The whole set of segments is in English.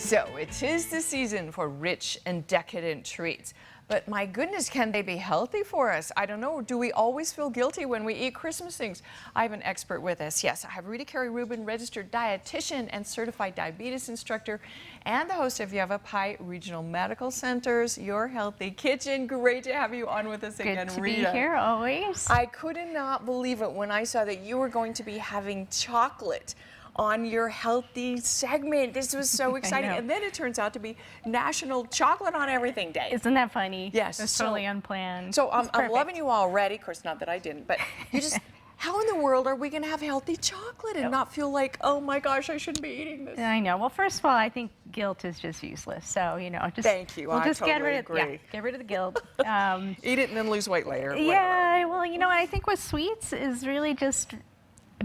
So it is the season for rich and decadent treats. But my goodness, can they be healthy for us? I don't know. Do we always feel guilty when we eat Christmas things? I have an expert with us. Yes, I have Rita Carey Rubin, registered dietitian and certified diabetes instructor, and the host of Yavapai Regional Medical Center's Your Healthy Kitchen. Great to have you on with us again, Rita. Good to be here, always. I could not believe it when I saw that you were going to be having chocolate on your healthy segment. This was so exciting. And then it turns out to be National Chocolate on Everything Day. Isn't that funny? Yes. It's totally unplanned. So I'm loving you already. Of course, not that I didn't, but you just, how in the world are we going to have healthy chocolate and not feel like, oh my gosh, I shouldn't be eating this? I know. Well, first of all, I think guilt is just useless. So, you know, just thank you. We'll just totally get rid of agree. Yeah, get rid of the guilt. Eat it and then lose weight later. Yeah. Well, you know, I think with sweets is really just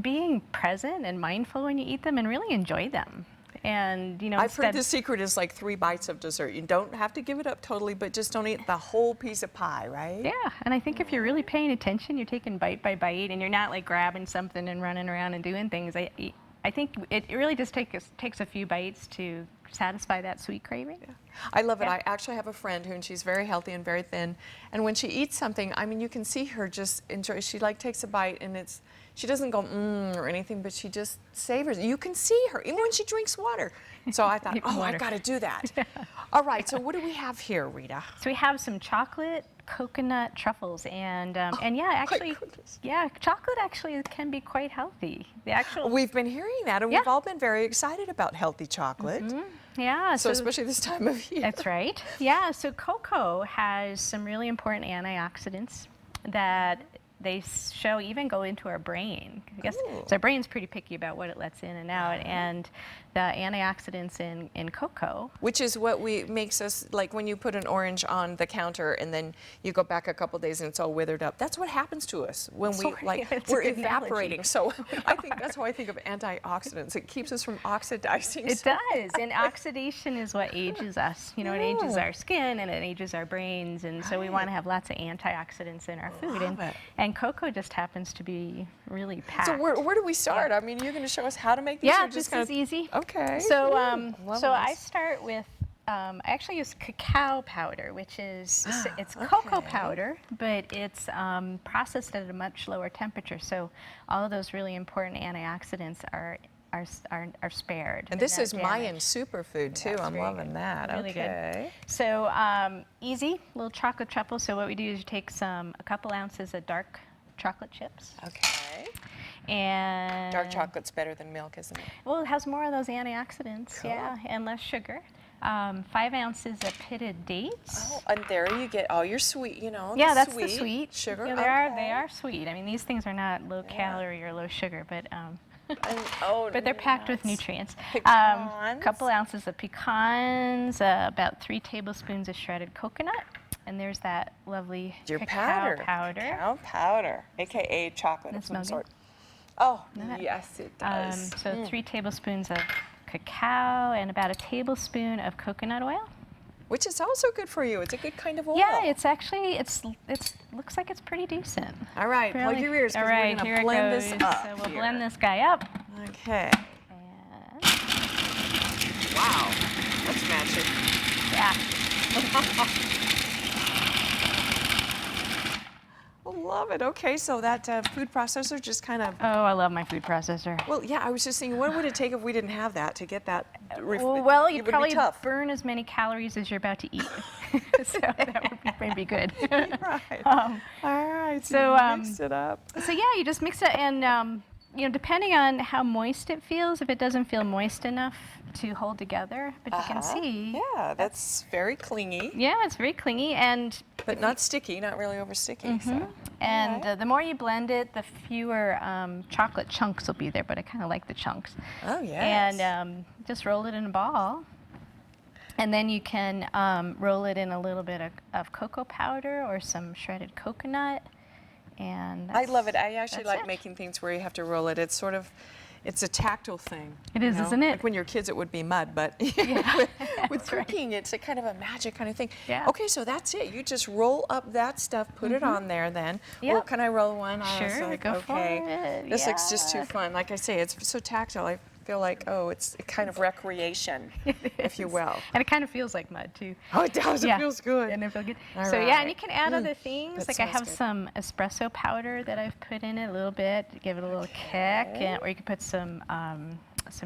being present and mindful when you eat them and really enjoy them. And, you know, I've heard the secret is like 3 bites of dessert. You don't have to give it up totally, but just don't eat the whole piece of pie, right? Yeah, and I think if you're really paying attention, you're taking bite by bite, and you're not like grabbing something and running around and doing things. I think it really just takes a few bites to satisfy that sweet craving. Yeah. I love it. I actually have a friend and she's very healthy and very thin, and when she eats something, I mean, you can see her just enjoy. She like takes a bite and she doesn't go or anything, but she just savors it. You can see her even when she drinks water. So I thought, oh, I got to do that. Yeah. All right. So what do we have here, Rita? So we have some chocolate coconut truffles, and yeah, actually, yeah, chocolate actually can be quite healthy. The actual we've been hearing that, and we've all been very excited about healthy chocolate. Yeah. So especially this time of year. That's right. Yeah. So cocoa has some really important antioxidants that they show even go into our brain. I guess so our brain's pretty picky about what it lets in and out, and the antioxidants in cocoa, which is what makes us, like when you put an orange on the counter and then you go back a couple days and it's all withered up. That's what happens to us when we're evaporating. So I think that's how I think of antioxidants. It keeps us from oxidizing. It does, and oxidation is what ages us. You know, it ages our skin and it ages our brains, and so we want to have lots of antioxidants in our food. And cocoa just happens to be really packed. So where do we start? I mean, you're going to show us how to make these? Yeah, this is easy. Okay. So I start with, I actually use cacao powder, which is, it's cocoa powder, but it's processed at a much lower temperature. So all of those really important antioxidants are spared. And this is Mayan superfood too. I'm loving that. Really good. So easy, little chocolate truffle. So what we do is you take a couple ounces of dark chocolate chips. Okay. And dark chocolate's better than milk, isn't it? Well, it has more of those antioxidants, yeah, and less sugar. 5 ounces of pitted dates. Oh, and there you get all your sweet, you know. Yeah, that's the sweet sugar. Yeah, they are sweet. I mean, these things are not low calorie or low sugar, but but they're packed with nutrients. A couple ounces of pecans, about 3 tablespoons of shredded coconut. And there's that lovely cacao powder. Cacao powder, aka chocolate of some sort. Oh, yes, it does. So 3 tablespoons of cacao and about a tablespoon of coconut oil. Which is also good for you. It's a good kind of oil. Yeah, it's actually, it looks like it's pretty decent. All right, plug your ears because we're going to blend this up. So we'll blend this guy up. Okay. And wow, that's magic. Yeah. Love it. Okay, so that food processor just kind of... Oh, I love my food processor. Well, yeah, I was just thinking, what would it take if we didn't have that to get that? Well, you'd probably burn as many calories as you're about to eat. So that would be good. Right. All right, so you mix it up. So yeah, you just mix it, and you know, depending on how moist it feels, if it doesn't feel moist enough to hold together, but you can see. Yeah, that's very clingy. Yeah, it's very clingy, but not sticky, not really over sticky. So. And the more you blend it, the fewer chocolate chunks will be there, but I kind of like the chunks. Oh, yes. And just roll it in a ball. And then you can roll it in a little bit of cocoa powder or some shredded coconut. And I love it. I actually like making things where you have to roll it. It's sort of, it's a tactile thing. It is, isn't it? Like when you're kids, it would be mud, but with cooking, it's a kind of a magic kind of thing. Yeah. Okay, so that's it. You just roll up that stuff, put it on there then. Well, can I roll one? Sure, like, go for it. This looks just too fun. Like I say, it's so tactile. feel like, oh, it's kind of recreation, if you will. And it kind of feels like mud too. Oh, it does. It feels good. And it feels good. All so right. yeah, and you can add other things. That Like I smells have good. some espresso powder that I've put in it a little bit to give it a little kick, or you can put some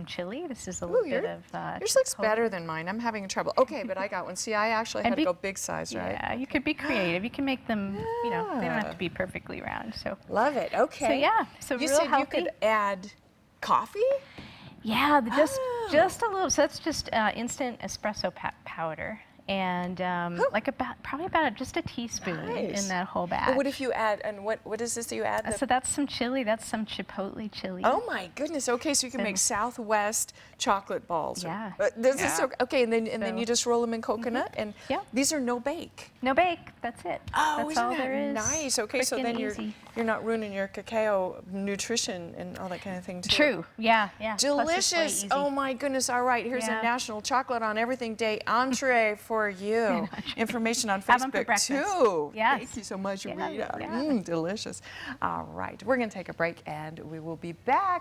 chili. This is a little bit of. Yours looks chipotle. better than mine. I'm having trouble. Okay, but I got one. See, I actually had to go big size, right? Yeah, you could be creative. You can make them. You know, they don't have to be perfectly round. So. Love it. Okay. So yeah, so you real said healthy. you could add coffee? Yeah, just a little. So that's just instant espresso powder, and probably about just a teaspoon in that whole batch. But what if you add? And what is this that you add? So that's some chili. That's some chipotle chili. Oh my goodness. Okay, so you can make Southwest chocolate balls. Yeah. This is so okay, and then you just roll them in coconut, and these are no bake. No bake. That's it. Oh, that's isn't all that there is. nice? Okay, so then Easy. you're not ruining your cacao nutrition and all that kind of thing too. True. Yeah. Yeah. Delicious. Oh my goodness. All right, here's a National Chocolate on Everything Day entree for you. Information on Have 'em for Facebook breakfast. too. Yes. Thank you so much, Yeah, Rita. yeah. Delicious. All right, we're going to take a break and we will be back.